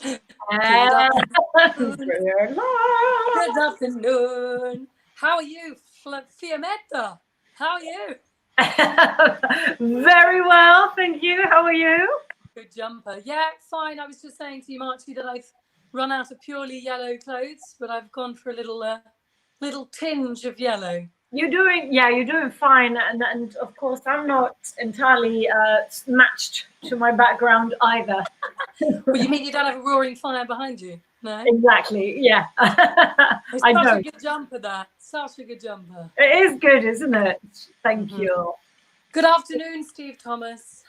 Good We're live. afternoon. How are you, Fiammetta? How are you? Very well, thank you. How are you? Good jumper. Yeah, fine. I was just saying to you, Marcy, that I've run out of purely yellow clothes, but I've gone for a little tinge of yellow. You're doing fine, and of course, I'm not entirely matched to my background either. Well, you mean you don't have a roaring fire behind you? No? Exactly, yeah. It's I such a don't. good jumper, that. Such a good jumper. It is good, isn't it? Thank Mhm. you. Good afternoon, Steve Thomas.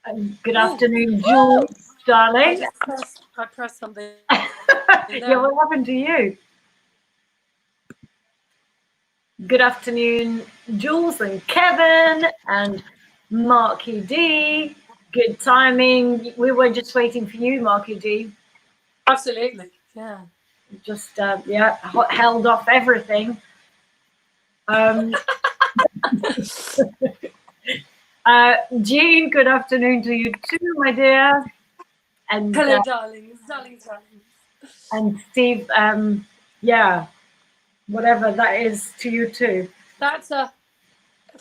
And good Oh, afternoon, Jules, I darling. just pressed something. Yeah, what happened to you? Good afternoon, Jules and Kevin and Marky D. Good timing. We were just waiting for you, Marky D. Absolutely, yeah. Just held off everything. Um, Jean, good afternoon to you too, my dear. And Hello, darlings. and Steve, yeah, whatever that is to you too. That's a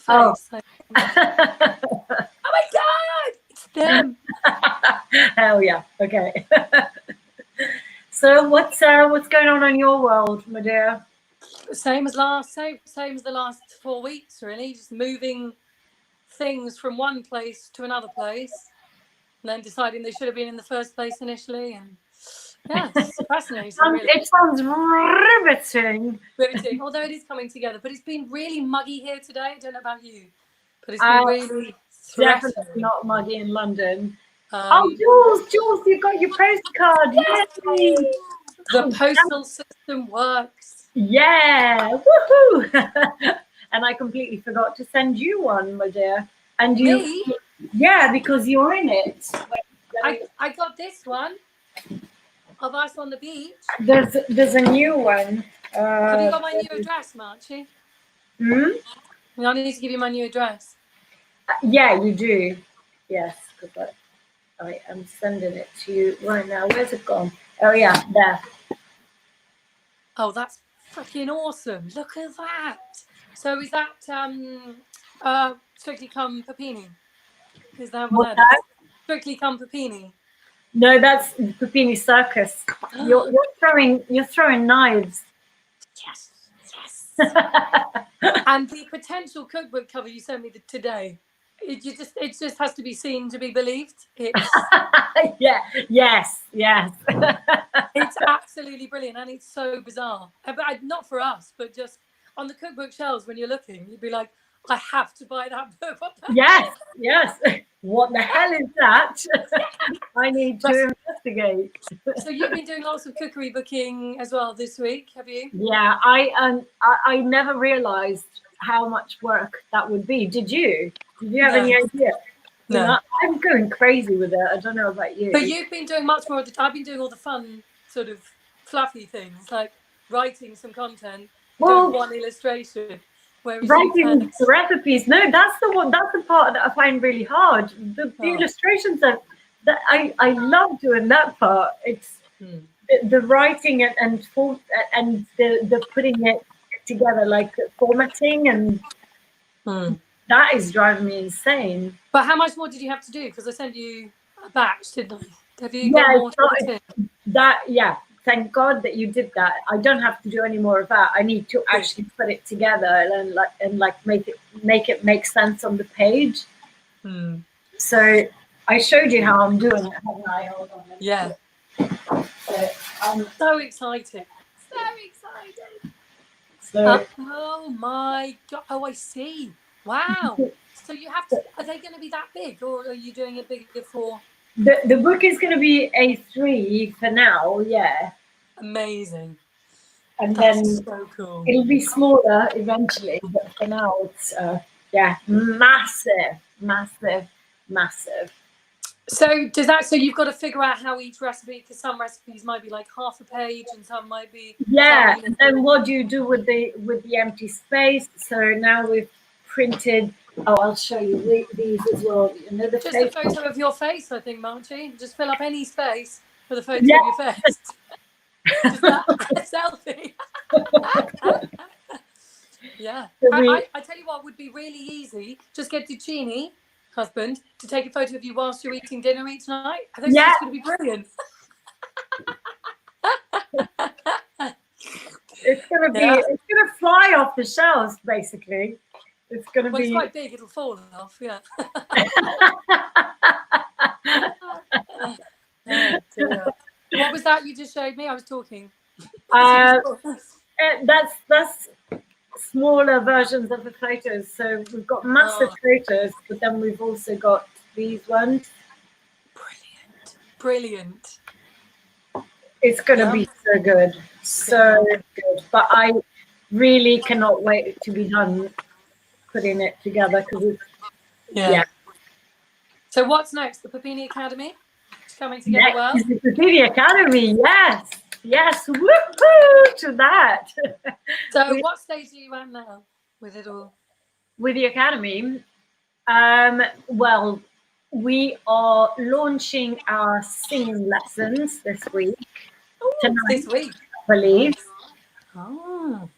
Oh. face. Oh my god! It's them. Hell yeah. Okay. So what's going on in your world, my dear? Same as the last 4 weeks, really. Just moving things from one place to another place, and then deciding they should have been in the first place initially. And yeah, it's fascinating, really. It sounds riveting. Riveting. Although it is coming together, but it's been really muggy here today. I don't know about you, but it's been really Definitely threatening. not muggy in London. Jules, you got your postcard. Yay! The postal system works. Yeah, woohoo! And I completely forgot to send you one, my dear. And Me? yeah, because you're in it. I got this one of us on the beach. There's a new one. Have you got my new address, Marchie? Hmm? I need to give you my new address. Yeah, you do. Yes, because I am sending it to you right now. Where's it gone? Oh yeah, there. Oh, that's freaking awesome! Look at that. So is that Strictly Come Papini? Is that what What's that is? that? Strictly Come Papini. No, that's Pupini Circus. You're throwing knives. Yes, yes. And the potential cookbook cover you sent me today. It just has to be seen to be believed. Yeah, yes. It's absolutely brilliant, and it's so bizarre. But not for us, but just on the cookbook shelves when you're looking, you'd be like, I have to buy that book. Yes. What the hell is that? I need to investigate. So you've been doing lots of cookery booking as well this week, have you? Yeah, I never realized how much work that would be. Did you? Did you have any idea? No. I'm going crazy with it. I don't know about you. But you've been doing much more of I've been doing all the fun, sort of fluffy things, like writing some content, doing one illustration. Whereas writing the recipes, no, that's the part that I find really hard. The illustrations that I love doing that part. It's the writing and the putting it together, like formatting, and that is driving me insane. But how much more did you have to do? Because I sent you a batch, didn't I? Have you got more to do? Yeah, thank God that you did that. I don't have to do any more of that. I need to actually put it together and make it make sense on the page. So I showed you how I'm doing it, haven't I? Hold on. Yeah. So I'm so excited. So excited. So oh my God. Oh, I see. Wow. So you have to, are they going to be that big, or are you doing it bigger for? The book is going to be A3 for now, yeah. Amazing. And That's then so cool. It'll be smaller eventually, but for now it's massive. So does that? So you've got to figure out how each recipe, because some recipes might be like half a page, and some might be. Yeah. And then what do you do with the empty space? So now we've printed. Oh, I'll show you these as well. Just a photo of your face, I think, Marchie. Just fill up any space with a photo of your face. Just that selfie. Yeah. I tell you what would be really easy. Just get Duccini, husband, to take a photo of you whilst you're eating dinner each night. I think it's just going to be brilliant. It's going to be, it's going to fly off the shelves, basically. It's going to be. It's quite big, it'll fall off, yeah. What was that you just showed me? I was talking. That's smaller versions of the photos. So we've got massive photos, but then we've also got these ones. Brilliant. It's going to be so good. So good. But I really cannot wait to be done putting it together, because it's So what's next? The Papini Academy? It's coming together well? The Papini Academy, yes, woohoo to that. So what stage are you at now with it all? With the Academy, well, we are launching our singing lessons this week. Tonight, this week, I believe. Oh.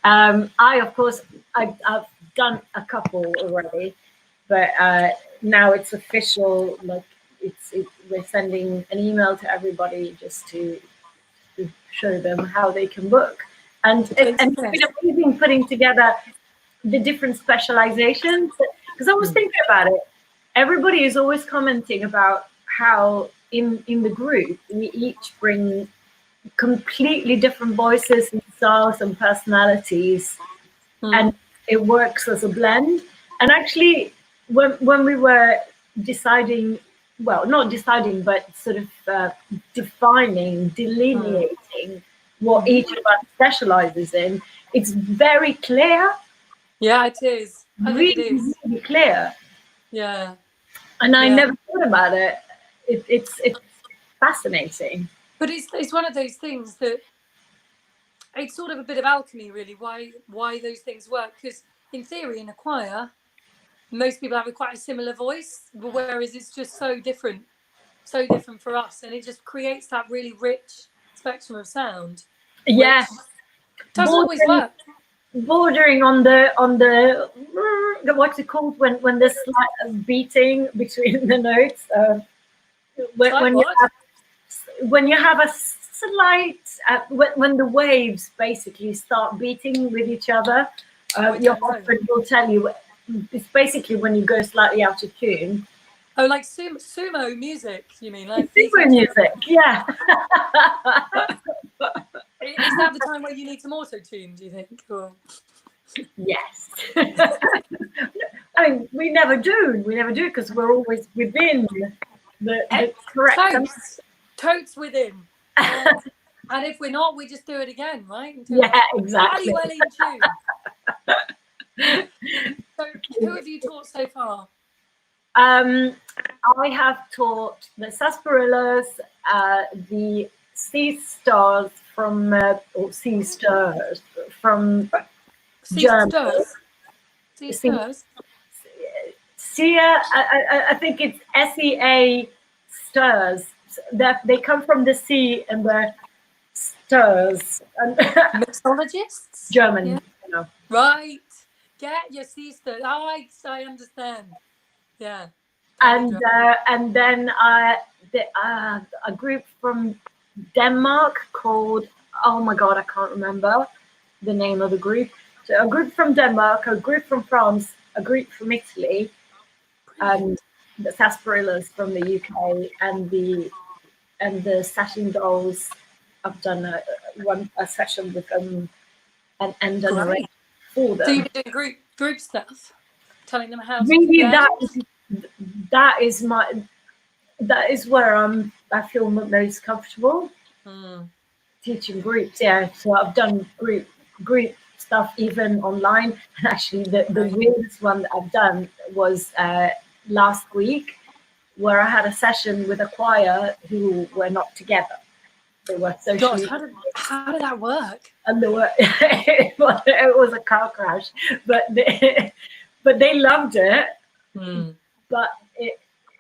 Of course, I've done a couple already, but now it's official. Like we're sending an email to everybody just to show them how they can book, and it's been amazing putting together the different specializations. Because I was thinking about it, everybody is always commenting about how in the group we each bring completely different voices and styles and personalities, and it works as a blend. And actually, when we were deciding, well, not deciding, but sort of delineating what each of us specializes in, it's very clear. Yeah, it is. I think it is really clear. Yeah. And I never thought about it. It's fascinating. But it's one of those things that it's sort of a bit of alchemy, really, why those things work. Because in theory, in a choir, most people have quite a similar voice, whereas it's just so different for us, and it just creates that really rich spectrum of sound. Yeah, doesn't always work. Bordering on the what's it called when there's slight beating between the notes. When you have a slight when the waves basically start beating with each other, your husband will tell you. It's basically when you go slightly out of tune. Oh, like sumo music, you mean? Like sumo music, yeah. Is that the time where you need some auto-tune, do you think? Or? Yes. I mean, we never do because we're always within the correct... Totes within. And if we're not, we just do it again, right? Yeah, exactly. Well in tune. So, who have you taught so far? I have taught the sarsaparillas, the sea stars from Germany. Sea stars. I think it's SEA stars. They come from the sea and they're stars. Mixologists? German, you know. Right. Get your sister. I understand. Yeah. And then a group from Denmark called, oh my God, I can't remember the name of the group. So a group from Denmark, a group from France, a group from Italy, and the sarsaparillas from the UK, and the Satin Dolls. I've done a session with them and done a rate for them. So you've been doing group stuff, telling them how really to that is where I feel most comfortable teaching groups. Yeah, so I've done group stuff even online. And actually, the weirdest one that I've done was last week, where I had a session with a choir who were not together. They were socially. God, how did that work? And they were. It was a car crash, but they loved it. But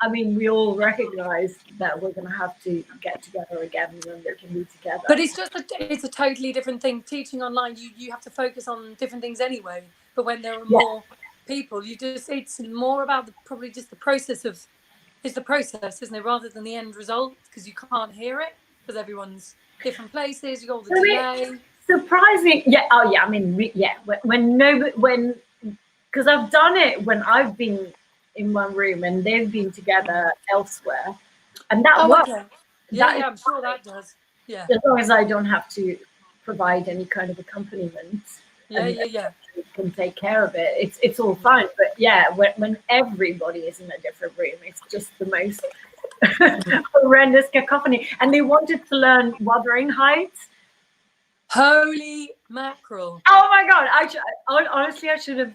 I mean, we all recognize that we're going to have to get together again when we can be together. But it's a totally different thing. Teaching online, you have to focus on different things anyway. But when there are more people, it's more about probably just the process it's the process, isn't it, rather than the end result, because you can't hear it because everyone's different places. You got all the delay. Surprising, yeah. Oh yeah, I mean, when because I've done it when I've been in one room and they've been together elsewhere, and that works. Okay. Yeah, I'm sure that does. Yeah. As long as I don't have to provide any kind of accompaniment. Yeah. Can take care of it. It's all fine. But yeah, when everybody is in a different room, it's just the most horrendous cacophony. And they wanted to learn wuthering heights. Holy mackerel! Oh my god! Honestly, I should have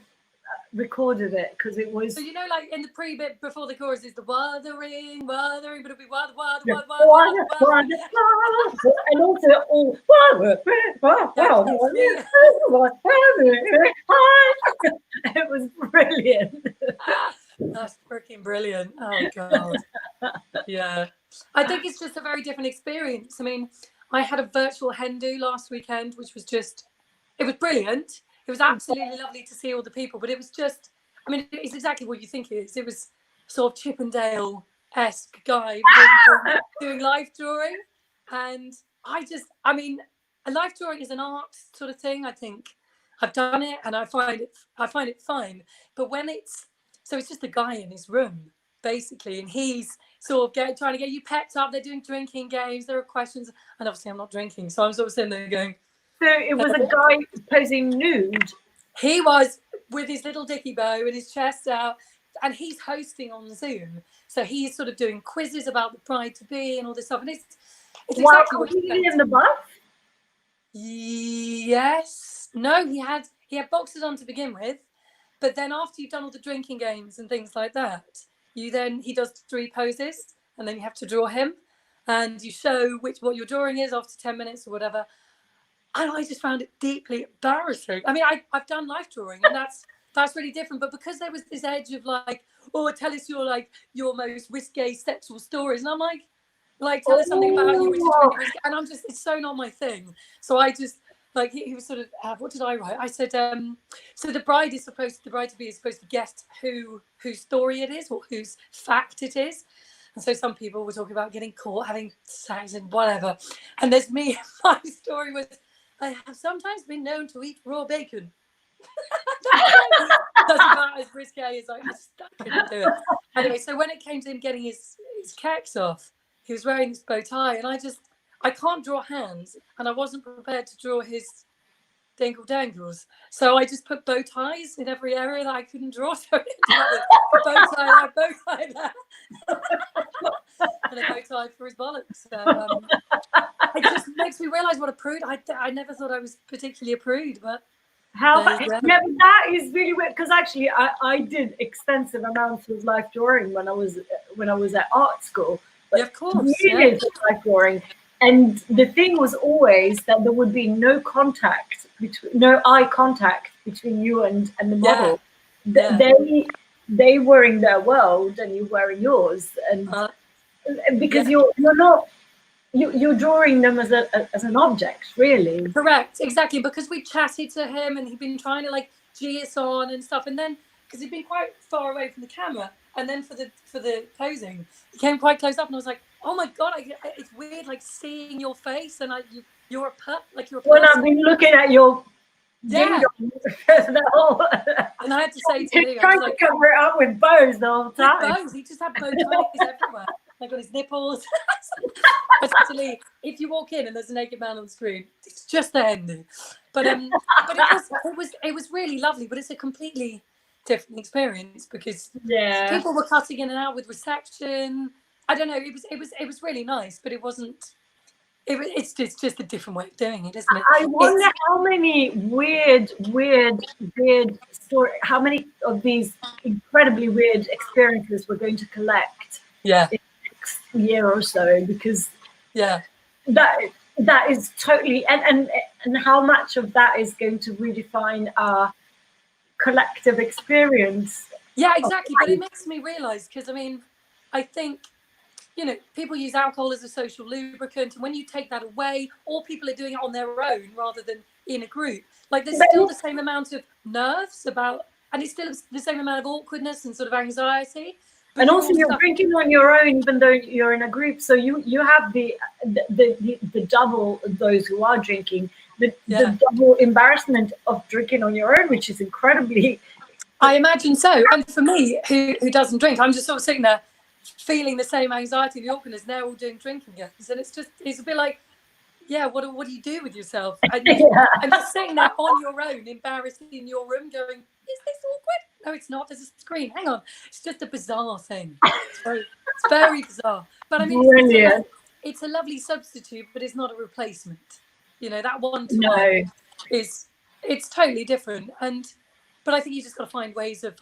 recorded it because it was. So like in the pre-bit before the chorus is the wuthering, but it'll be wad, and also all. It was brilliant. That's freaking brilliant! Oh god! Yeah, I think it's just a very different experience. I mean, I had a virtual hen do last weekend, which was it was brilliant. It was absolutely lovely to see all the people, but it was just, I mean, it's exactly what you think it is. It was sort of Chippendale-esque guy doing live drawing. And I mean, a live drawing is an art sort of thing. I think I've done it and I find it fine. But when it's just a guy in his room, basically, and he's sort of trying to get you pepped up. They're doing drinking games. There are questions. And obviously I'm not drinking. So I'm sort of sitting there going, so it was a guy posing nude. He was with his little dicky bow and his chest out, and he's hosting on Zoom. So he's sort of doing quizzes about the bride-to-be and all this stuff. And it's exactly what he in the bus? Yes. No, he had boxers on to begin with, but then after you've done all the drinking games and things like that, he does 3 poses, and then you have to draw him, and you show what your drawing is after 10 minutes or whatever. And I just found it deeply embarrassing. I mean, I've done life drawing, and that's really different. But because there was this edge of like, oh, tell us your most risque sexual stories, and I'm like tell us something about you, which is really risque. And it's so not my thing. So I just like he was sort of what did I write? I said so the bride to be is supposed to guess whose story it is or whose fact it is. And so some people were talking about getting caught having sex and whatever. And there's me. My story was, I have sometimes been known to eat raw bacon. That's about as risque as I couldn't do it. Anyway, so when it came to him getting his kecks off, he was wearing this bow tie, and I can't draw hands, and I wasn't prepared to draw his dingle dangles. So I just put bow ties in every area that I couldn't draw. So a bow tie there, and a bow tie for his bollocks. So, it just makes me realise what a prude. I never thought I was particularly a prude, but but that is really weird, because actually I did extensive amounts of life drawing when I was at art school. But of course, life drawing. And the thing was always that there would be no eye contact between you and the model. They were in their world and you were in yours, and because you're not. You're drawing them as an object, really. Correct, exactly. Because we chatted to him and he'd been trying to like G us on and stuff, and then because he'd been quite far away from the camera, and then for the posing, he came quite close up, and I was like, oh my god, it's weird, like seeing your face, and you're a pet, like you're a person. When I've been looking at your and I had to say to Lee, trying to cover it up with bows the whole time. Bows, he just had bow ties everywhere. Like on his nipples. Actually, if you walk in and there's a naked man on the screen, it's just the Hendy. But it was really lovely. But it's a completely different experience because people were cutting in and out with reception. I don't know. It was really nice, but it wasn't. It's just a different way of doing it, isn't it? I wonder how many weird story. How many of these incredibly weird experiences we're going to collect? Yeah. Year or so, because that is totally and how much of that is going to redefine our collective experience. Yeah, exactly. But it makes me realize, because I mean, I think, you know, people use alcohol as a social lubricant, and when you take that away, or people are doing it on their own rather than in a group, like there's still the same amount of nerves about, and it's still the same amount of awkwardness and sort of anxiety. And also, you're drinking on your own, even though you're in a group. So you have the double those who are drinking, the double embarrassment of drinking on your own, which is incredibly. I imagine so. And for me, who doesn't drink, I'm just sort of sitting there feeling the same anxiety, the awkwardness. They're all doing drinking games, and it's a bit like, yeah, what do you do with yourself? And I'm just sitting there on your own, embarrassed in your room, going, is this awkward? No, it's not. There's a screen. Hang on. It's just a bizarre thing. It's very bizarre. But I mean, it's a lovely substitute, but it's not a replacement. You know, that one-to-one it's totally different. But I think you just got to find ways of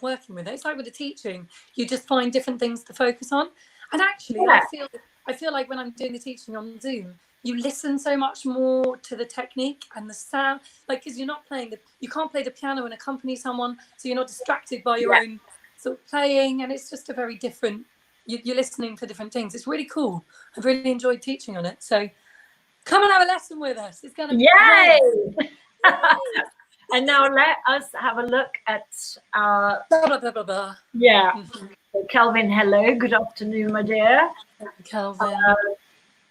working with it. It's like with the teaching, you just find different things to focus on. And actually, I feel like when I'm doing the teaching on Zoom, you listen so much more to the technique and the sound, like, because you can't play the piano and accompany someone, so you're not distracted by your own sort of playing, and it's just a very different. You're listening for different things. It's really cool. I've really enjoyed teaching on it. So come and have a lesson with us. It's going to be great. And now let us have a look at Kelvin, hello, good afternoon, my dear. Kelvin.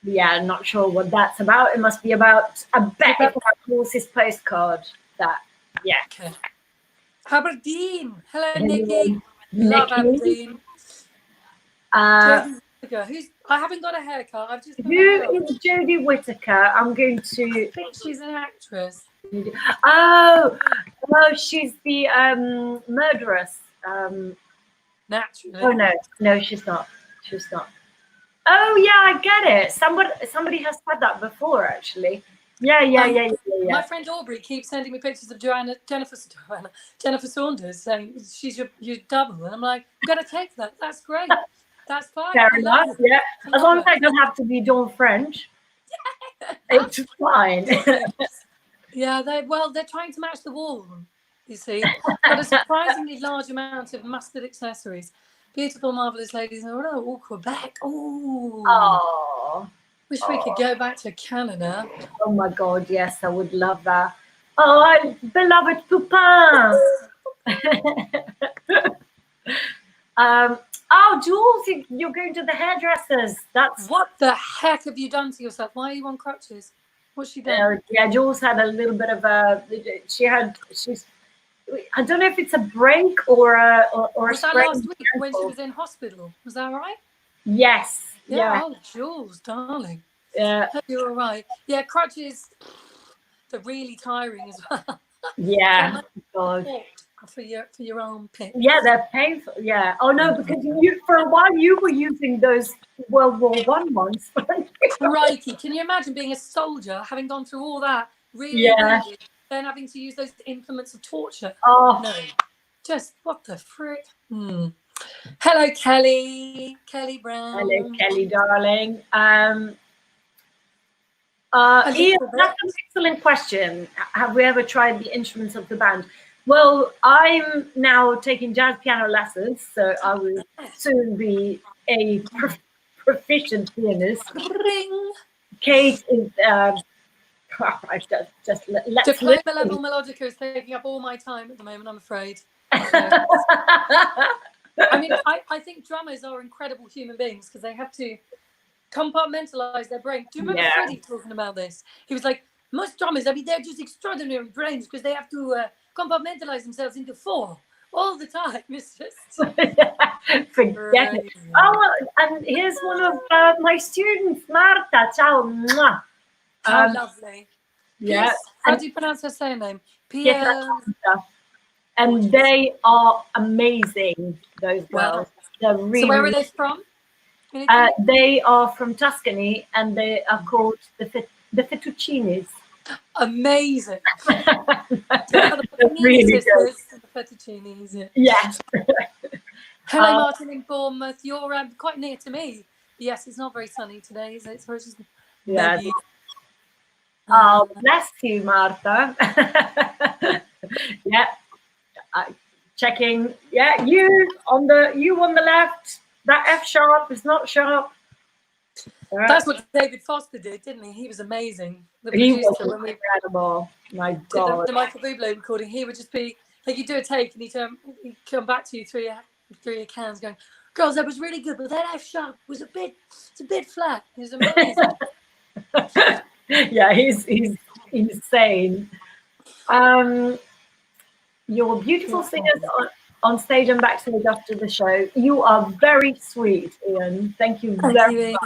Not sure what that's about. It must be about a bet if my horse's postcard. Okay. Aberdeen. Hello, Nikki. Love Aberdeen. I haven't got a haircut. I've just. Who is Jodie Whittaker? I'm going to. I think she's an actress. Oh, she's the murderess. Naturally. Oh no, she's not. Oh yeah, I get it. Somebody has said that before, actually. Yeah. My friend Aubrey keeps sending me pictures of Jennifer Saunders, saying she's your double, and I'm like, I'm gonna take that. That's great. That's fine. Fair enough. Yeah, as long as I don't have to be Dawn French, it's fine. Yeah, they're trying to match the wall. You see, got a surprisingly large amount of mustard accessories. Beautiful, marvelous ladies. Oh, Quebec. Oh. Wish we could go back to Canada. Oh my God, yes, I would love that. Oh, beloved Poupin. Jules, you're going to the hairdressers. What the heck have you done to yourself? Why are you on crutches? What's she done? Jules had a little bit of I don't know if it's a break or was that last week when she was in hospital? Was that right? Yes. Yeah. Oh, Jules, darling. Yeah. You're all right. Yeah, crutches, they're really tiring as well. Yeah. God. For your own pick. Yeah, they're painful. Yeah. Oh no, because for a while you were using those World War I ones. Crikey! Can you imagine being a soldier, having gone through all that, really, then having to use those implements of torture? Oh no! Just what the frick? Hello, Kelly Brown. Hello, Kelly, darling. Ian, that's an excellent question. Have we ever tried the instruments of the band? Well, I'm now taking jazz piano lessons, so I will soon be a proficient pianist. Ring. Kate is Diploma level melodica is taking up all my time at the moment, I'm afraid. I mean, I think drummers are incredible human beings because they have to compartmentalize their brain. Do you remember Freddie talking about this? He was like, most drummers, I mean, they're just extraordinary brains because they have to compartmentalize themselves into four all the time. It's just forget it. Oh, and here's one of my students, Marta. Ciao. How lovely. Yeah. How do you pronounce her surname? And they are amazing, those girls. They're really. So where are they from? They are from Tuscany, and they are called the fettuccinis. Amazing. Really good. The fettuccinis. Yes. Hello, Martin in Bournemouth. You're quite near to me. Yes, it's not very sunny today, is it? So just oh, bless you, Martha. Yeah. Checking. Yeah, you on the left. That F sharp is not sharp. That's what David Foster did, didn't he? He was amazing. The He producer, was when we incredible. My did God. the Michael Bublé recording, he would just be like, you do a take and he'd come back to you through your cans going, girls, that was really good, but that F sharp was a bit flat. It was amazing. Yeah, he's insane. Your beautiful singers on stage and backstage after the show. You are very sweet, Ian. Thank you very much.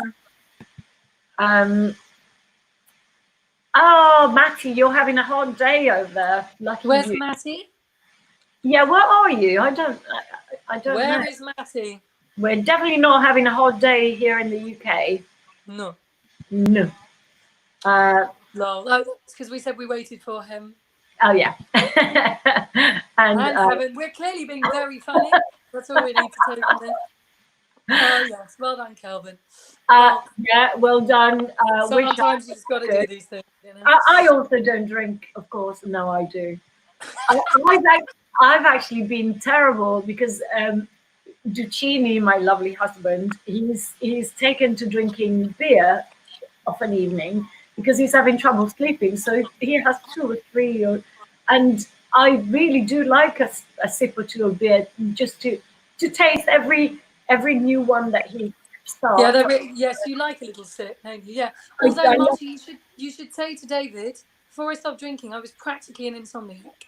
Oh, Matty, you're having a hard day over there. Lucky Where's you. Matty? Yeah, where are you? I don't know. Where is Matty? We're definitely not having a hard day here in the UK. No. No. No, that's because we said we waited for him. Oh yeah. And we're clearly being very funny. That's all we need to take from this. Oh yes, well done, Kelvin. Yeah, well done. Sometimes you just got to do these things. You know? I also don't drink, of course. No, I do. I've actually been terrible because Duccini, my lovely husband, he's taken to drinking beer of an evening because he's having trouble sleeping. So he has 2 or 3, and I really do like a sip or 2 of beer just to taste every new one that he starts. Yeah, yes, you like a little sip, don't you? Yeah. Although, Marty, you should say to David, before I stopped drinking, I was practically an insomniac.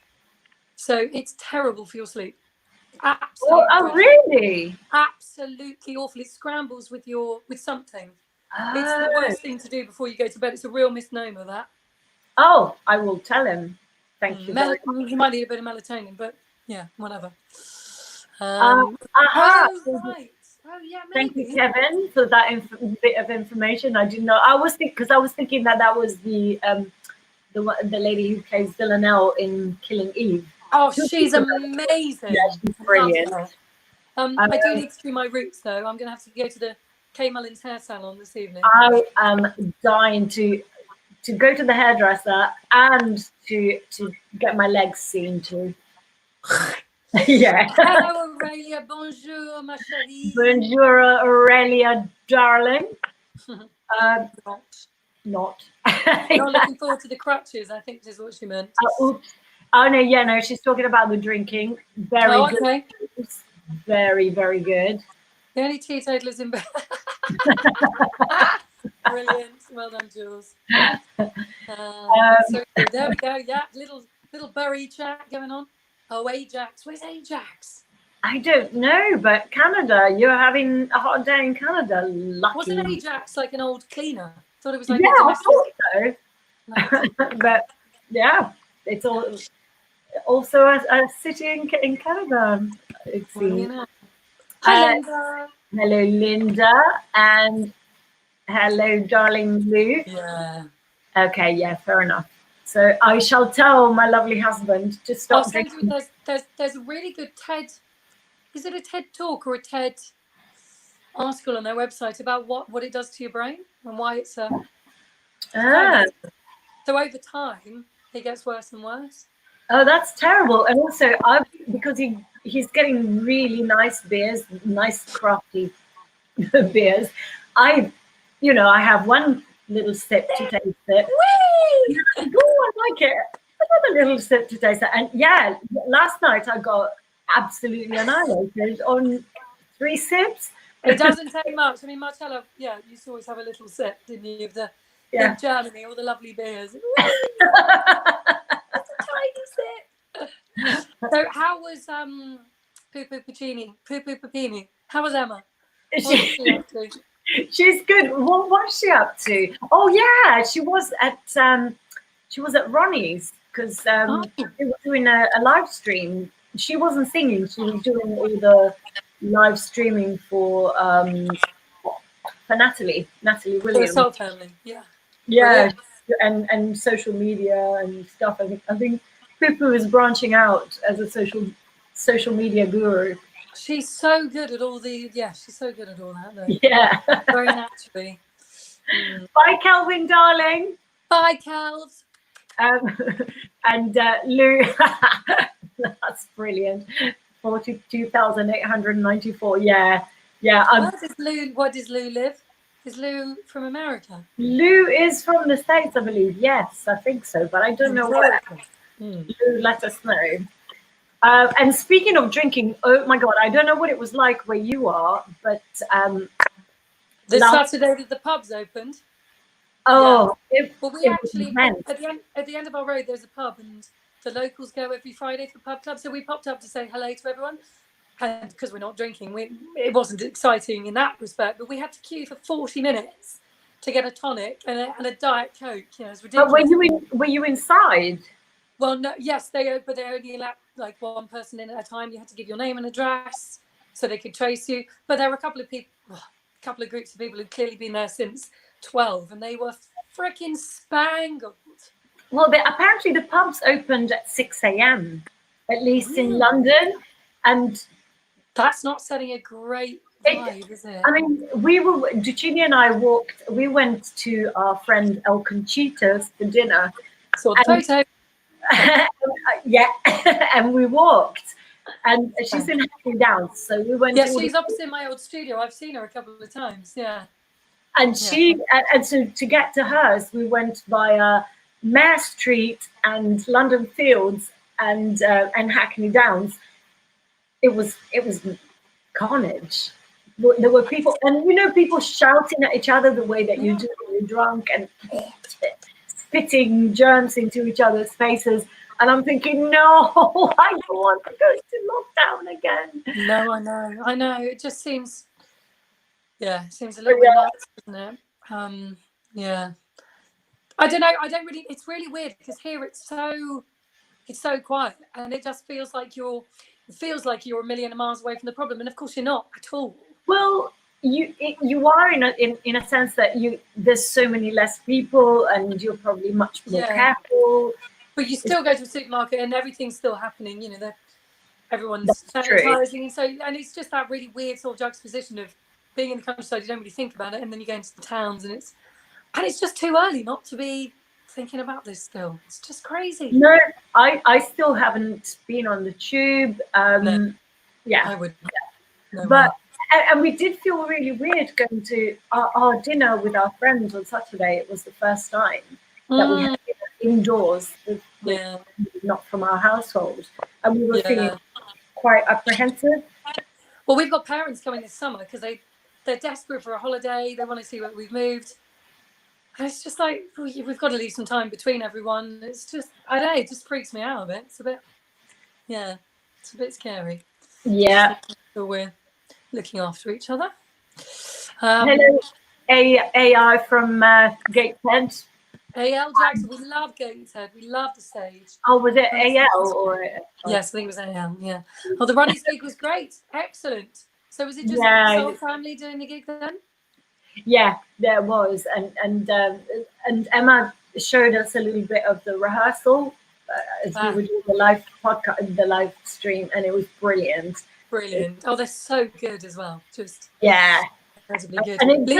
So it's terrible for your sleep. Absolutely. Oh, really? Absolutely awful. It scrambles with something. It's the worst thing to do before you go to bed. It's a real misnomer, that. Oh, I will tell him. Thank you. You might need a bit of melatonin, but yeah, whatever. Oh, right. Oh, yeah, maybe. Thank you, Kevin, for that bit of information. I didn't know. I was thinking that was the lady who plays Villanelle in Killing Eve. Oh, she's amazing. Yeah, she's brilliant. I do need to do my roots though. I'm going to have to go to the Kay Mullins hair salon this evening. I am dying to go to the hairdresser and to get my legs seen too. Yeah. Hello, Aurelia. Bonjour, ma chérie. Bonjour, Aurelia, darling. Not. Not looking forward to the crutches, I think is what she meant. Oops. Oh no, yeah, no, she's talking about the drinking. Very good. Okay. Very, very good. The only teetotalers in bed. Brilliant. Well done, Jules. So there we go. Yeah, little Bury chat going on. Oh, Ajax. Where's Ajax? I don't know, but Canada, you're having a hot day in Canada. Lucky. Wasn't Ajax like an old cleaner? I thought it was like I thought so. No. But yeah, it's also a city in Canada, it seems. Well, you know. Hi, Linda. Hello, Linda, and hello, darling Lou. Yeah. Okay, yeah, fair enough. So I shall tell my lovely husband to stop drinking. There's a really good TED. Is it a TED talk or a TED article on their website about what it does to your brain and why it's a. So over time, it gets worse and worse. Oh, that's terrible. And also, because he's getting really nice beers, nice crafty beers. I have one little sip to taste it. Whee! Oh, I like it. Another little sip to taste it. And yeah, last night I got absolutely annihilated on 3 sips. It doesn't take much. I mean, Marcella, yeah, you used to always have a little sip, didn't you, of in Germany, all the lovely beers. Tiny sip. So how was Pupu Papini? How was Emma? What was she up to? She's good. What was she up to? Oh yeah, she was at Ronnie's because they were doing a live stream. She wasn't singing. She was doing all the live streaming for Natalie Williams. For the Soul Family, yeah. Yeah, and social media and stuff. I think Pupu is branching out as a social media guru. She's so good at all she's so good at all that though. Yeah. Very naturally. Bye, Kelvin, darling. Bye, Calves. And Lou, that's brilliant. 42,894. Yeah, Yeah. Where does Lou live? Is Lou from America? Lou is from the States, I believe. Yes, I think so, but I don't know where. Lou, let us know. And speaking of drinking, oh my God, I don't know what it was like where you are, but this Saturday that the pubs opened. Oh, yeah. Well, we it actually was at the end of our road there's a pub, and the locals go every Friday for pub club. So we popped up to say hello to everyone, and because we're not drinking, it wasn't exciting in that respect. But we had to queue for 40 minutes to get a tonic and a Diet Coke. You know, it's ridiculous. But were you inside? Well, no, yes, but they only allowed like one person in at a time. You had to give your name and address so they could trace you. But there were a couple of people, a couple of groups of people who'd clearly been there since 12, and they were freaking spangled. Well, apparently the pubs opened at 6 a.m., at least in London, and that's not setting a great vibe, is it? I mean, Ducini and I we went to our friend El Conchita's for dinner. Saw the photo. Yeah, and we walked, and she's in Hackney Downs, so we went. Yeah, she's opposite my old studio. I've seen her a couple of times. Yeah, and so to get to hers, we went via Mare Street and London Fields and Hackney Downs. It was carnage. There were people, and people shouting at each other the way that you do when you're drunk, and spitting germs into each other's faces. And I'm thinking, no, I don't want to go to lockdown again. No, I know. It just seems, seems a little bit nuts, doesn't it? Yeah. I don't know. I don't really. It's really weird because here it's so quiet, and it just feels like you're a million miles away from the problem, and of course you're not at all. Well, you are in a sense that there's so many less people, and you're probably much more careful. But you still go to a supermarket, and everything's still happening. You know, everyone's sanitizing, and it's just that really weird sort of juxtaposition of being in the countryside. You don't really think about it, and then you go into the towns, and it's just too early not to be thinking about this still. It's just crazy. No, I still haven't been on the tube. No, yeah, I would. No but and we did feel really weird going to our dinner with our friends on Saturday. It was the first time that we had dinner indoors with not from our household, and we were feeling quite apprehensive. Well, we've got parents coming this summer because they're desperate for a holiday. They want to see where we've moved. And it's just like, we've got to leave some time between everyone. It's just, I don't know, it just freaks me out a bit. It's a bit, it's a bit scary. Yeah. So we're looking after each other. Hello, AI from Gateshead. AL Jackson, we love Gateshead. We love the stage. Oh, was it AL or? Yes, I think it was AL, yeah. Oh, the running speak was great. Excellent. So was it just the whole family doing the gig then? Yeah, there was, and Emma showed us a little bit of the rehearsal as we were doing the live podcast, the live stream, and it was brilliant. Brilliant. Oh, they're so good as well. Just incredibly good. And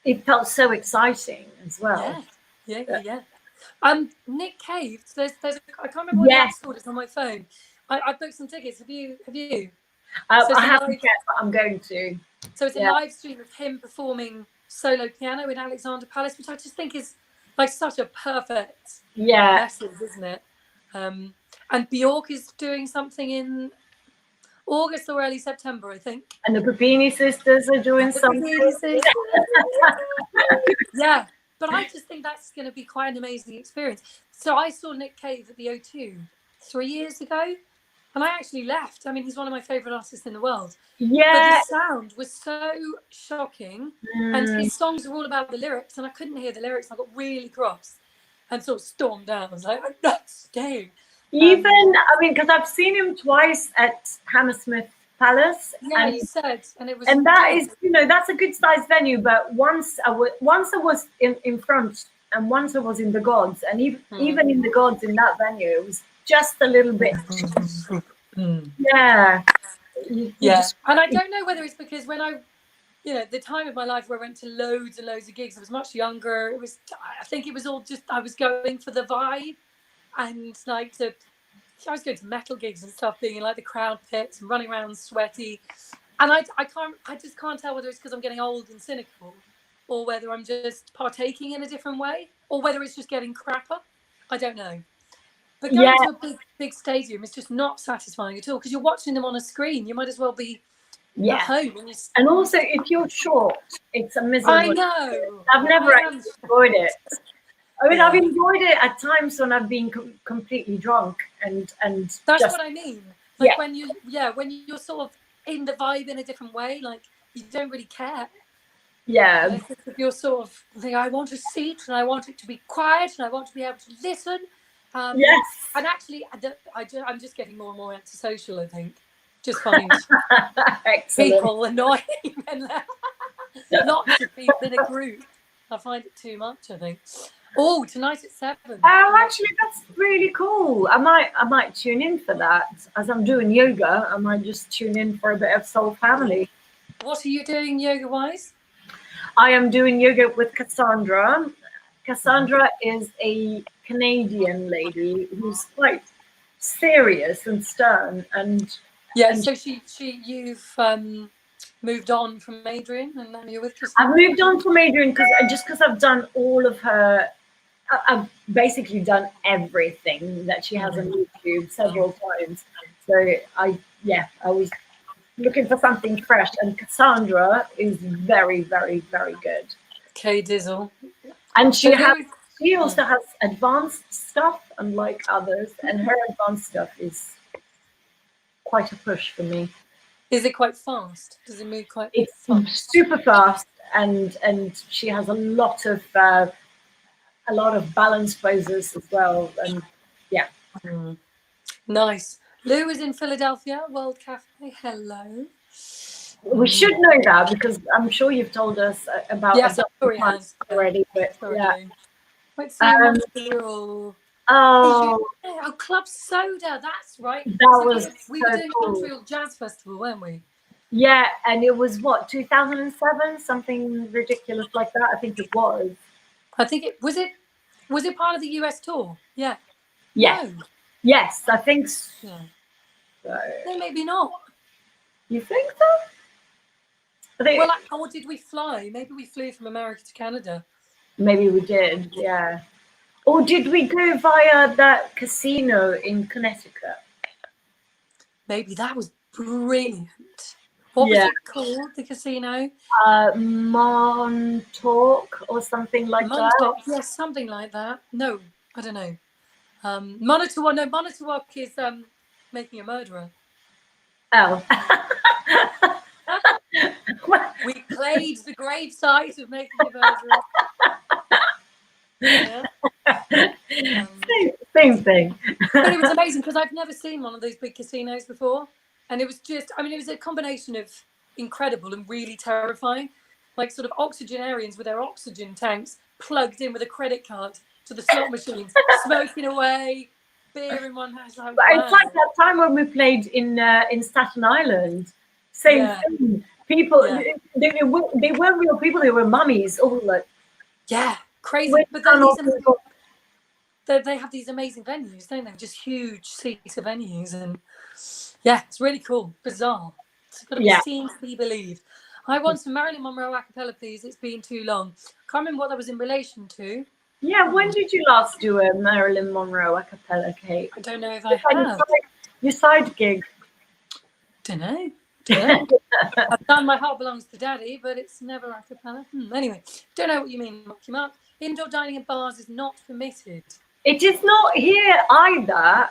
it felt so exciting as well. Yeah. Nick Cave. There's I can't remember what it's called. It's on my phone. I booked some tickets. Have you? I haven't yet, but I'm going to. So it's a live stream of him performing solo piano in Alexandra Palace, which I just think is like such a perfect message, isn't it? And Bjork is doing something in August or early September, I think. And the Papini sisters are doing something. Yeah, but I just think that's going to be quite an amazing experience. So I saw Nick Cave at the O2 3 years ago. And I actually left. I mean, he's one of my favourite artists in the world. Yeah. But the sound was so shocking. And his songs were all about the lyrics. And I couldn't hear the lyrics. I got really cross and sort of stormed out. I was like, I'm not staying. Because I've seen him twice at Hammersmith Palace. Yeah, he said. And it was. And that is, that's a good sized venue. But once I was in front and once I was in the Gods. And even in the Gods in that venue, it was just a little bit. Yeah. And I don't know whether it's because when the time of my life where I went to loads and loads of gigs, I was much younger. I think it was all just, I was going for the vibe and I was going to metal gigs and stuff, being in like the crowd pits and running around sweaty. And I just can't tell whether it's because I'm getting old and cynical, or whether I'm just partaking in a different way, or whether it's just getting crapper. I don't know. But going to a big stadium is just not satisfying at all, because you're watching them on a screen. You might as well be at home. And also, if you're short, it's a miserable. I know. I've never actually enjoyed it. I mean, I've enjoyed it at times when I've been completely drunk and that's just, what I mean. Like when you're sort of in the vibe in a different way, like you don't really care. Yeah. Like if you're sort of thinking, I want a seat and I want it to be quiet and I want to be able to listen. Yes. And actually, I'm just getting more and more antisocial, I think. Just find people annoying and lots of people in a group. I find it too much, I think. Oh, tonight at 7. Oh, actually, that's really cool. I might tune in for that. As I'm doing yoga, I might just tune in for a bit of Soul Family. What are you doing yoga-wise? I am doing yoga with Cassandra. Cassandra is a Canadian lady who's quite serious and stern, and so you've moved on from Adrian, and now you're with Cassandra. I've moved on from Adrian because I've done all of her. I've basically done everything that she has on YouTube several times. So I was looking for something fresh, and Cassandra is very, very, very good. Okay, Dizzle. And she also has advanced stuff, unlike others, and her advanced stuff is quite a push for me. Is it quite fast? Does it move quite? It's super fast, and she has a lot of balance poses as well, and nice. Lou is in Philadelphia, World Cafe. Hello. We should know that because I'm sure you've told us about already. But Let's see Montreal. Club Soda. That's right. We were doing a Montreal Jazz Festival, weren't we? Yeah, and it was 2007, something ridiculous like that. I think it was. I think it was. Was it part of the US tour? Yeah. Yes. No. Yes, I think so. Yeah. No, maybe not. You think so? Or did we fly? Maybe we flew from America to Canada. Maybe we did, yeah. Or did we go via that casino in Connecticut? Maybe that was brilliant. What was it called, the casino? Montauk or something like that. Yes, something like that. No, I don't know. Montauk is making a murderer. Oh. We played the gravesite of making a murderer. Yeah. Same thing. But it was amazing because I've never seen one of those big casinos before. And it was just, it was a combination of incredible and really terrifying. Like sort of octogenarians with their oxygen tanks plugged in with a credit card to the slot machines, smoking away, beer in one hand. It's like that time when we played in Staten Island. Same thing. People, they weren't real people, they were mummies. Crazy. But then they have these amazing venues, don't they? Just huge theatre venues. And it's really cool. Bizarre. It's got to be seen to be believed. I want some Marilyn Monroe a cappella, please. It's been too long. Can't remember what that was in relation to. Yeah, when did you last do a Marilyn Monroe a cappella, Kate? I don't know if I have. Your side gig? Don't know. I've done My Heart Belongs to Daddy, but it's never a cappella. Anyway, don't know what you mean, Mark. Indoor dining in bars is not permitted. It is not here either.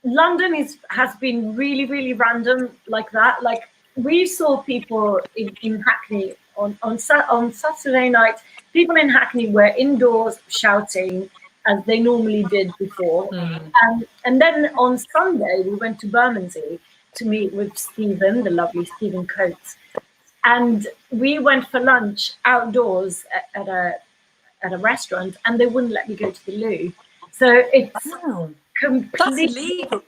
London has been really, really random like that. Like we saw people in Hackney on Saturday night. People in Hackney were indoors shouting as they normally did before. And then on Sunday we went to Bermondsey to meet with Stephen, the lovely Stephen Coates, and we went for lunch outdoors at a restaurant, and they wouldn't let me go to the loo. So it's completely. That's illegal.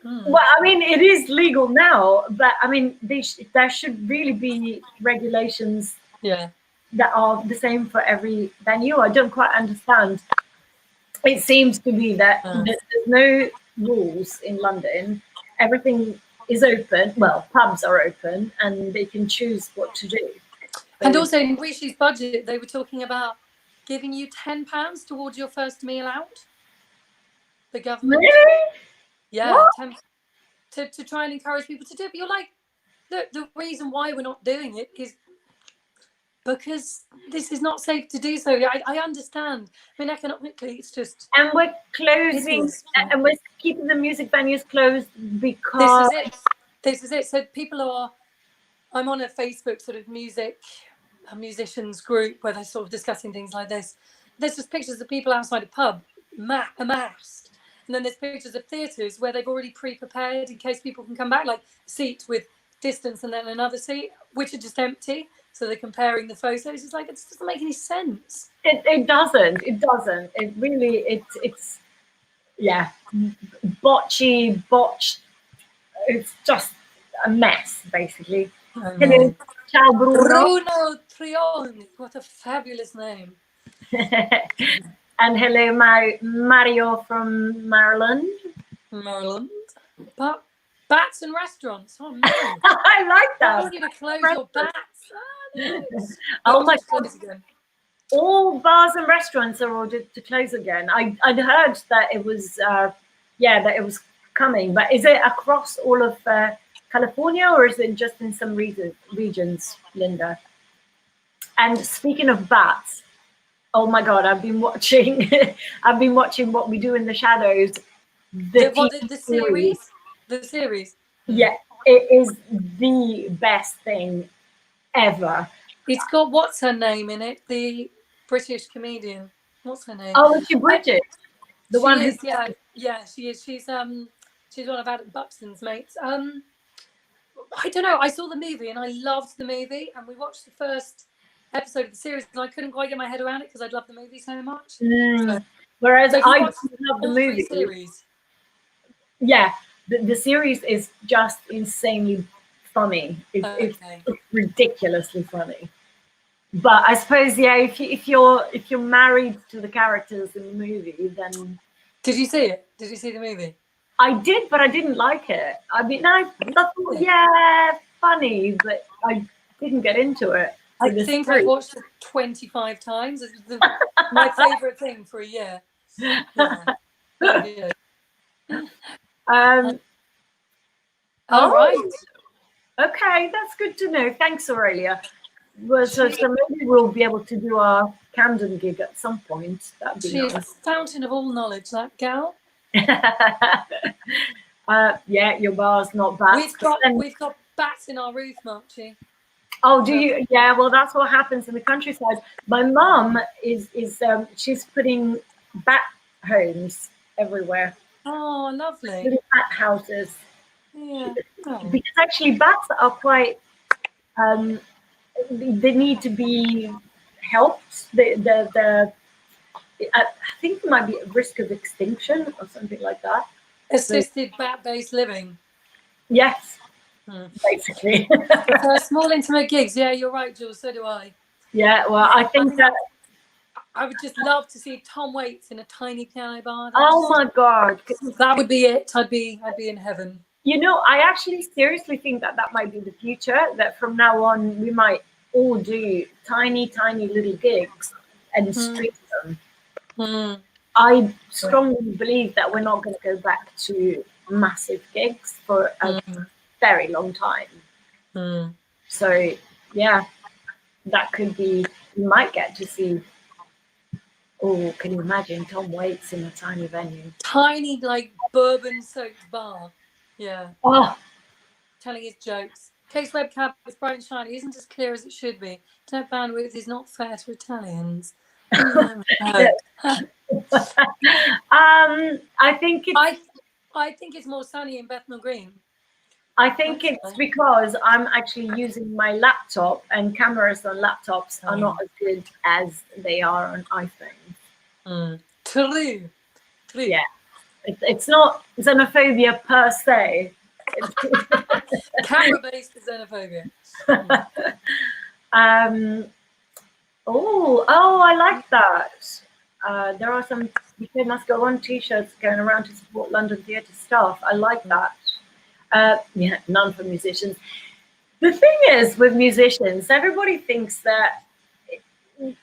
Well, it is legal now, but there should really be regulations. That are the same for every venue. I don't quite understand. It seems to be that there's no rules in London. Everything is open. Well, pubs are open, and they can choose what to do. And also in Rishi's budget, they were talking about giving you £10 towards your first meal out. The government. Really? Yeah, to try and encourage people to do it. But you're like, the reason why we're not doing it is because this is not safe to do so. I understand. I mean, economically, it's just. And we're closing, and we're keeping the music venues closed because this is it. This is it. So people are. I'm on a Facebook sort of musicians group where they're sort of discussing things like this. There's just pictures of people outside a pub amassed, and then there's pictures of theatres where they've already pre-prepared in case people can come back, like a seat with distance and then another seat, which are just empty. So they're comparing the photos. It's like, it doesn't make any sense. It doesn't. It doesn't. It really. It's yeah, botched. It's just a mess, basically. Hello, ciao, Bruno. Bruno Trioni. What a fabulous name. And hello, Mario from Maryland. Maryland. But bats and restaurants. Oh, man. I like that. I want you to close your bats. Oh my God. All bars and restaurants are ordered to close again. I'd heard that it was, that it was coming. But is it across all of California, or is it just in some regions, Linda? And speaking of bats, oh my God, I've been watching What We Do in the Shadows. The series? The series. Yeah, it is the best thing ever. It's got what's her name in it? The British comedian. What's her name? Oh, is she British? The one is, yeah, she is. She's one of Adam Buxton's mates. I don't know. I saw the movie and I loved the movie, and we watched the first episode of the series, and I couldn't quite get my head around it because I loved the movie so much. Whereas I love the movie. Series. Yeah, the series is just insanely funny. It's ridiculously funny. But I suppose, if you're married to the characters in the movie, then. Did you see it? Did you see the movie? I did, but I didn't like it. I mean, I thought, funny, but I didn't get into it. I think I watched it 25 times. It's my favourite thing for a year. Yeah. All right. Okay, that's good to know. Thanks, Aurelia. Well, so maybe we'll be able to do our Camden gig at some point. That'd be nice. She's a fountain of all knowledge, that gal. Your bar's not bad. We've got bats in our roof, Marchie. Oh, do you? Yeah, well, that's what happens in the countryside. My mum is she's putting bat homes everywhere. Oh, lovely. Little bat houses. Yeah. Oh. Because actually bats are quite, they need to be helped. I think there might be a risk of extinction or something like that. Assisted bat-based living. Yes, basically. Small intimate gigs. Yeah, you're right, Jules. So do I. Yeah, well, I think that I would just love to see Tom Waits in a tiny piano bar. My God, that would be it. I'd be in heaven. You know, I actually seriously think that might be the future. That from now on we might all do tiny little gigs and stream them. I strongly believe that we're not going to go back to massive gigs for a very long time. So yeah, that could be. You might get to see. Oh, can you imagine Tom Waits in a tiny venue? Tiny, like bourbon-soaked bar. Yeah. Oh, telling his jokes. Case webcam is bright and shiny, isn't as clear as it should be. Internet bandwidth is not fair to Italians. I think it's more sunny in Bethnal Green. I think it's because I'm actually using my laptop, and cameras on laptops are not as good as they are on iPhones. True. Yeah. It's not xenophobia per se. Camera-based xenophobia. I like that. There are some "We Must Go On" t-shirts going around to support London theatre staff. I like that. Yeah, none for musicians. The thing is with musicians, everybody thinks that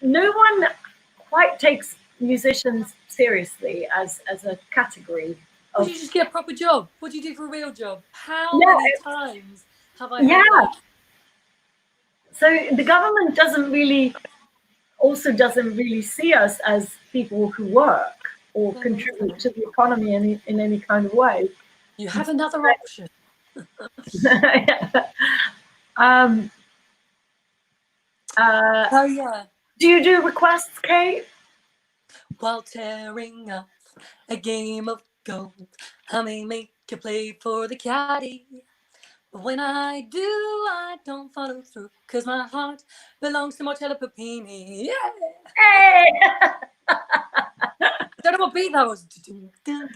no one quite takes musicians seriously as a category Would of. you just get a proper job? What do you do for a real job? How Yeah, many times have I heard yeah. that? So the government doesn't really see us as people who work or contribute to the economy in any kind of way. You have another option. um, Oh yeah. do you do requests, Kate? While tearing up a game of gold, I may make a play for the caddy. But when I do, I don't follow through, 'cause my heart belongs to Marcella Papini. Yeah. Hey! Don't know what beat that was. Yeah.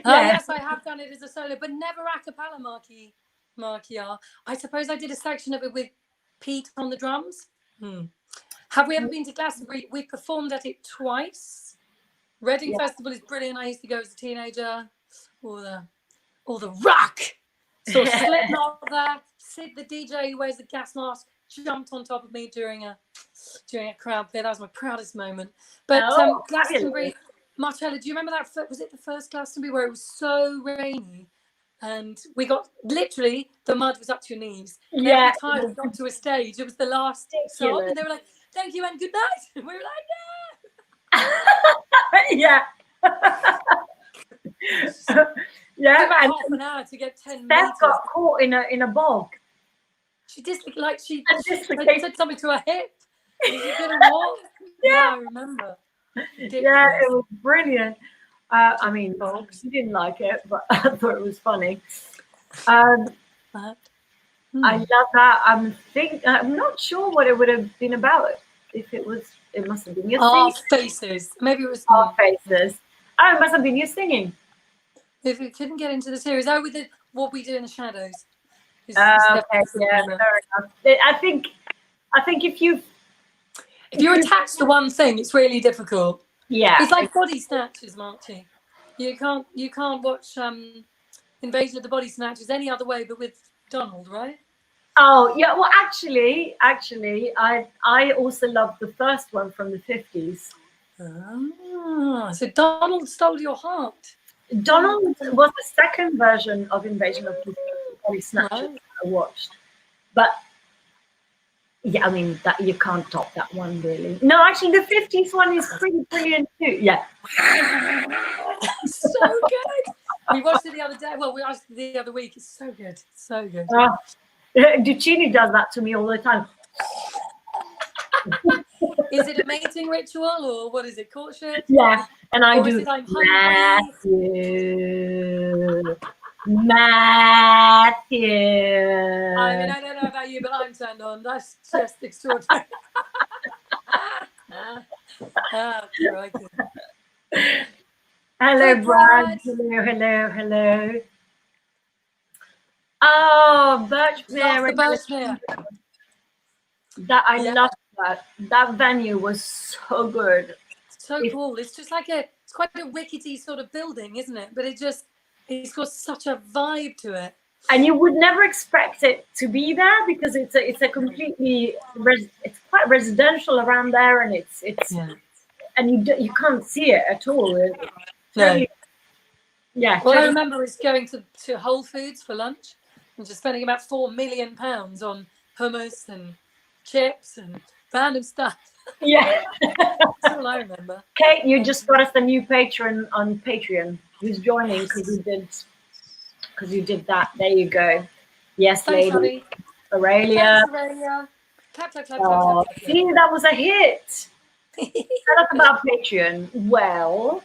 Yes, I have done it as a solo, but never a cappella, Markia. I suppose I did a section of it with Pete on the drums. Have we ever been to Glastonbury? We performed at it twice. Reading Festival is brilliant. I used to go as a teenager. Or the Rock. So Slipknot there. Sid, the DJ who wears the gas mask, jumped on top of me during a crowd play. That was my proudest moment. But Glastonbury, Marcella, do you remember that? Was it the first Glastonbury where it was so rainy? And we got literally the mud was up to your knees. And every time we got to a stage, it was the last song, and they were like, "Thank you and good night." And we were like, Yeah. Yeah, about half an hour to get 10 Steph meters. got caught in a bog. She said something to her hip. She couldn't walk. Yeah, I remember. Ridiculous. Yeah, it was brilliant. I mean, she didn't like it, but I thought it was funny. I love that. I'm not sure what it would have been about. If it must have been your Our singing. faces. Maybe it was Our faces. Oh, it must have been you singing. If we couldn't get into the series, we did What We Do in the Shadows. Okay, yeah, fair enough. I think if you're attached to one thing, it's really difficult. Yeah, it's like Body Snatchers, Marty. You can't watch Invasion of the Body Snatchers any other way but with Donald, right? Oh yeah, well actually, I also love the first one from the 50s. So Donald stole your heart. Donald was the second version of Invasion of the Body Snatchers I watched, but yeah, I mean that you can't top that one really. No, actually, the 50s one is pretty brilliant too. Yeah, so good. We watched it the other day. Well, we watched it the other week. It's so good. So good. Duccini does that to me all the time. Is it a mating ritual or what is it? Courtship? Yeah, and I do. Matthew. I mean, I don't know about you, but I'm turned on. That's just extraordinary. Hello, Brad. Hello. Oh, Birchmere. That I love that. That venue was so good. So cool. It's just like it's quite a rickety sort of building, isn't it? But it's got such a vibe to it. And you would never expect it to be there because it's a completely it's quite residential around there, and it's and you can't see it at all. No. Yeah. Well, I remember is going to Whole Foods for lunch and just spending about £4 million on hummus and chips and random stuff. Yeah. That's all I remember. Kate, you just got us a new patron on Patreon who's joining because you did that. There you go. Yes, thanks, lady. Aurelia. Thanks, Aurelia. Clap. See, that was a hit. Tell us about Patreon. Well,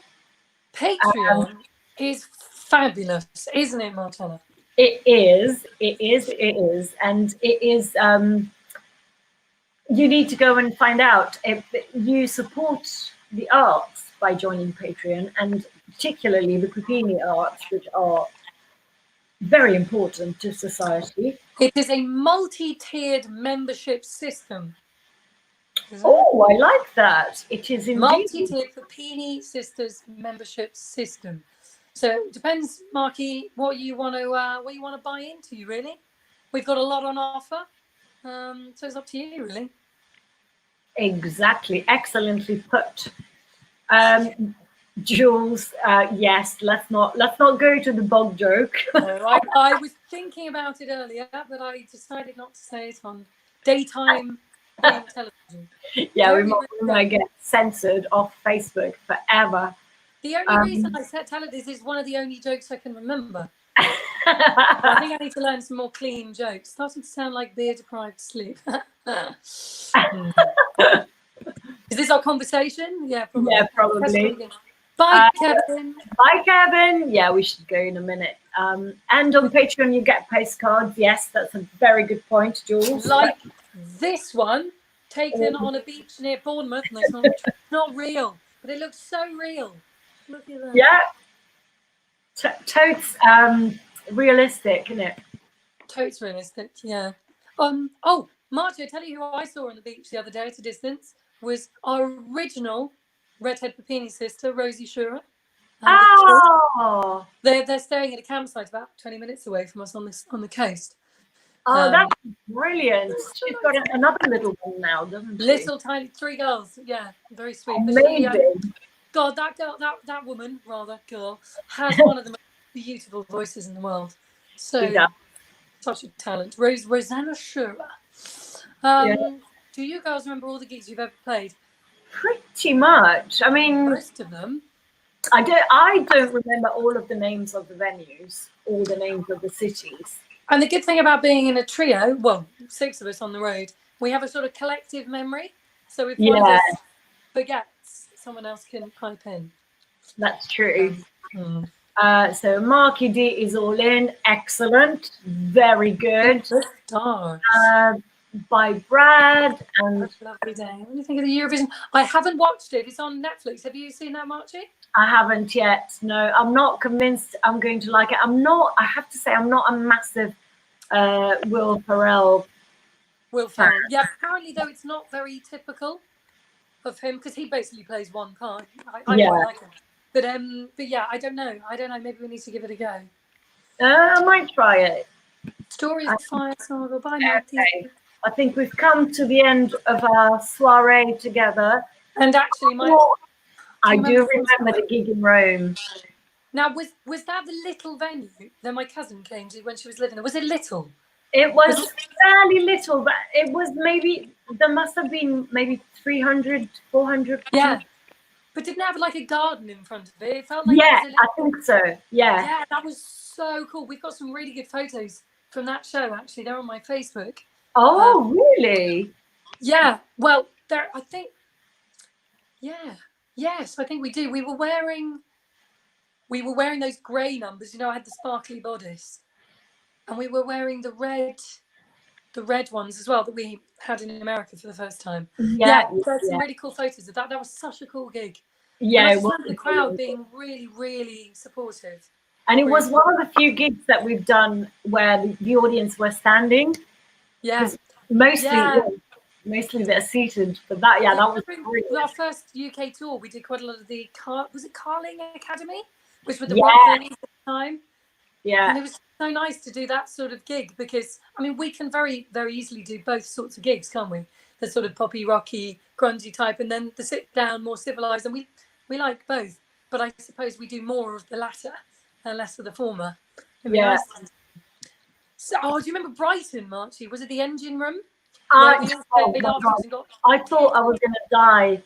Patreon is fabulous, isn't it, Marcella? It is, and it is. You need to go and find out if you support the arts by joining Patreon, and particularly the Papini arts, which are very important to society. It is a multi-tiered membership system. Oh, I like that. It is indeed multi-tiered Papini Sisters membership system. So it depends, Marky, what you want to buy into. Really, we've got a lot on offer, so it's up to you, really. Exactly, excellently put. Jules, yes, let's not go to the bog joke. I was thinking about it earlier, but I decided not to say it on daytime television. Yeah, we might get censored off Facebook forever. The only reason I tell it is one of the only jokes I can remember. I think I need to learn some more clean jokes. Starting to sound like beer-deprived sleep. Is this our conversation? Yeah, probably. Yeah, probably. Bye, Kevin. Bye, Kevin. Yeah, we should go in a minute. And on Patreon, you get postcards. Yes, that's a very good point, Jules. Like this one, taken on a beach near Bournemouth. And it's not real, but it looks so real. Look at that. Yeah. Totes realistic, isn't it? Totes realistic, yeah. Oh, Marty, I tell you who I saw on the beach the other day at a distance was our original redhead Papini sister, Rosie Shura. Oh, they're staying at a campsite about 20 minutes away from us on the coast. Oh, that's brilliant. She's got another little one now, doesn't she? Little tiny 3 girls, yeah, very sweet. Amazing. God, that woman, girl, has one of the most beautiful voices in the world. So such a talent. Rosanna Shura. Do you girls remember all the gigs you've ever played? Pretty much. I mean, most of them. I don't remember all of the names of the venues, all the names of the cities. And the good thing about being in a trio, well, 6 of us on the road, we have a sort of collective memory. So if one of us forgets, someone else can pipe in. That's true. So Marky D is all in. Excellent. Very good. By Brad and lovely day. What do you think of the Eurovision? I haven't watched it. It's on Netflix. Have you seen that, Marchie? I haven't yet. No, I'm not convinced I'm going to like it. I have to say, I'm not a massive Will Ferrell fan. Yeah, apparently though it's not very typical of him because he basically plays one part. I quite like him. But yeah, I don't know. Maybe we need to give it a go. I might try it. Story of Fire Saga by Marty. Okay. I think we've come to the end of our soiree together. And actually, I do remember the gig in Rome. Now, was that the little venue that my cousin came to when she was living there? Was it little? It was fairly little, but it was there must have been maybe 300, 400. Yeah. But didn't it have like a garden in front of it? It felt like I think so. Yeah. Yeah, that was so cool. We've got some really good photos from that show, actually. They're on my Facebook. Oh, really? Yeah. Well, I think, yeah. Yes, I think we do. We were wearing those grey numbers. I had the sparkly bodice. And we were wearing the red ones as well that we had in America for the first time. Yeah, there's some really cool photos of that. That was such a cool gig. Yeah, I just remember the crowd being really, really supportive. And it was one of the few gigs that we've done where the audience were standing. Yeah. Mostly they're seated. But that was brilliant. Our first UK tour, we did quite a lot of the Carling Academy, which were the rock venues at the time. Yeah. And it was so nice to do that sort of gig because, I mean, we can very, very easily do both sorts of gigs, can't we? The sort of poppy, rocky, grungy type, and then the sit down, more civilized. And we like both. But I suppose we do more of the latter and less of the former. Yeah. Nice. So, do you remember Brighton, Marchie? Was it the Engine Room? I thought I was going to die.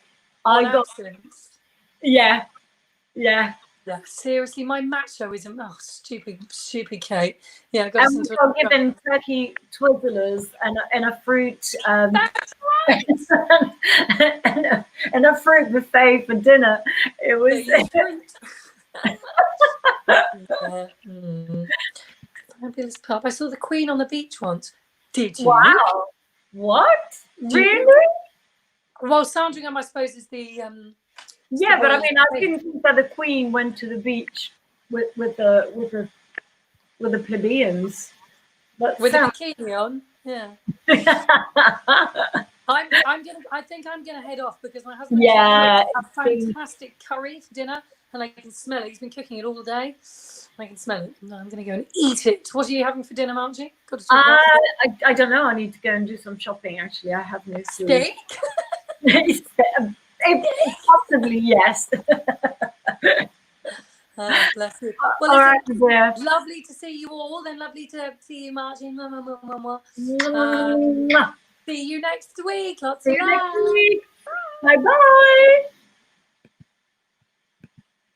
Yeah. Yeah, seriously, my machoism. Oh, stupid Kate. Yeah, I got and we got given turkey twizzlers and a fruit. That's right. and a fruit buffet for dinner. It was. Fabulous pub. I saw the Queen on the beach once. Did you? Wow. What? Really? Well, Sandringham, I suppose, is the. Yeah, but I mean, I didn't think that the Queen went to the beach with the plebeians. With a bikini on, yeah. I think I'm gonna head off because my husband a fantastic curry for dinner. and I can smell it. He's been cooking it all day. I can smell it. No, I'm going to go and eat it. What are you having for dinner, Margie? Got to talk about it. I don't know. I need to go and do some shopping. Actually, I have no clue. Steak? Possibly, yes. Bless you. Well, All listen, right, lovely to see you all, and lovely to see you, Margie. dear. See you next week. Lots See of you next love. week. Bye bye.